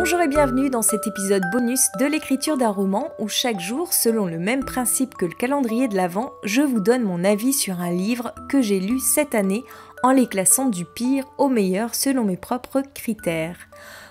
Bonjour et bienvenue dans cet épisode bonus de l'écriture d'un roman où chaque jour, selon le même principe que le calendrier de l'Avent, je vous donne mon avis sur un livre que j'ai lu cette année en les classant du pire au meilleur selon mes propres critères.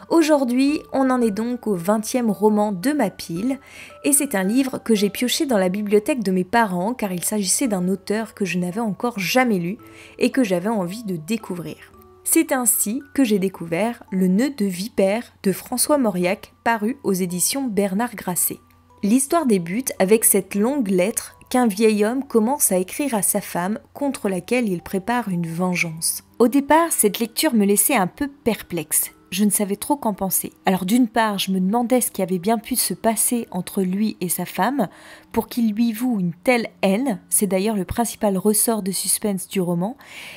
Aujourd'hui, on en est donc au 20e roman de ma pile et c'est un livre que j'ai pioché dans la bibliothèque de mes parents car il s'agissait d'un auteur que je n'avais encore jamais lu et que j'avais envie de découvrir. C'est ainsi que j'ai découvert Le Nœud de Vipère de François Mauriac, paru aux éditions Bernard Grasset. L'histoire débute avec cette longue lettre qu'un vieil homme commence à écrire à sa femme contre laquelle il prépare une vengeance. Au départ, cette lecture me laissait un peu perplexe. Je ne savais trop qu'en penser. Alors d'une part, je me demandais ce qui avait bien pu se passer entre lui et sa femme pour qu'il lui voue une telle haine, c'est d'ailleurs le principal ressort de suspense du roman,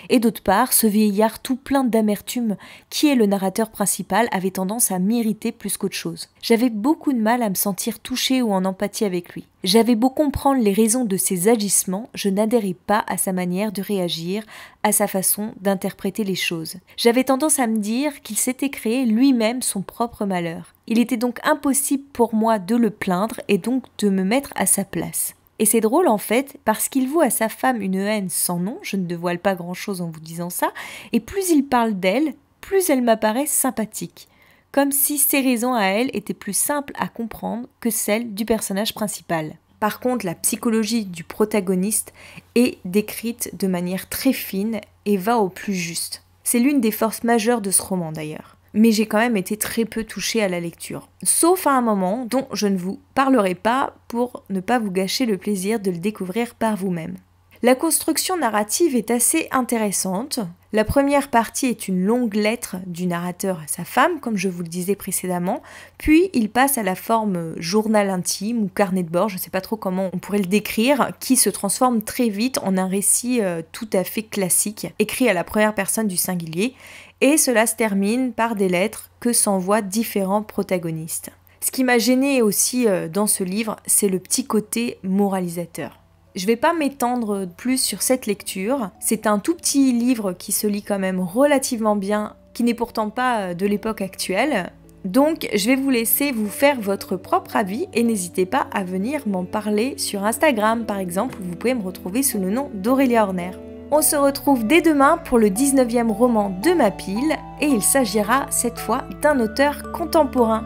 et d'autre part, ce vieillard tout plein d'amertume qui est le narrateur principal avait tendance à m'irriter plus qu'autre chose. J'avais beaucoup de mal à me sentir touchée ou en empathie avec lui. J'avais beau comprendre les raisons de ses agissements, je n'adhérais pas à sa manière de réagir, à sa façon d'interpréter les choses. J'avais tendance à me dire qu'il s'était créé lui-même son propre malheur. Il était donc impossible pour moi de le plaindre et donc de me mettre à sa place. Et c'est drôle en fait, parce qu'il voue à sa femme une haine sans nom, je ne dévoile pas grand-chose en vous disant ça, et plus il parle d'elle, plus elle m'apparaît sympathique. Comme si ses raisons à elle étaient plus simples à comprendre que celles du personnage principal. Par contre, la psychologie du protagoniste est décrite de manière très fine et va au plus juste. C'est l'une des forces majeures de ce roman d'ailleurs. Mais j'ai quand même été très peu touchée à la lecture. Sauf à un moment dont je ne vous parlerai pas pour ne pas vous gâcher le plaisir de le découvrir par vous-même. La construction narrative est assez intéressante. La première partie est une longue lettre du narrateur à sa femme, comme je vous le disais précédemment, puis il passe à la forme journal intime ou carnet de bord, je ne sais pas trop comment on pourrait le décrire, qui se transforme très vite en un récit tout à fait classique, écrit à la première personne du singulier, et cela se termine par des lettres que s'envoient différents protagonistes. Ce qui m'a gênée aussi dans ce livre, c'est le petit côté moralisateur. Je ne vais pas m'étendre plus sur cette lecture, c'est un tout petit livre qui se lit quand même relativement bien, qui n'est pourtant pas de l'époque actuelle. Donc je vais vous laisser vous faire votre propre avis et n'hésitez pas à venir m'en parler sur Instagram par exemple, où vous pouvez me retrouver sous le nom d'Aurélia Horner. On se retrouve dès demain pour le 19e roman de ma pile et il s'agira cette fois d'un auteur contemporain.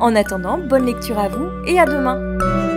En attendant, bonne lecture à vous et à demain!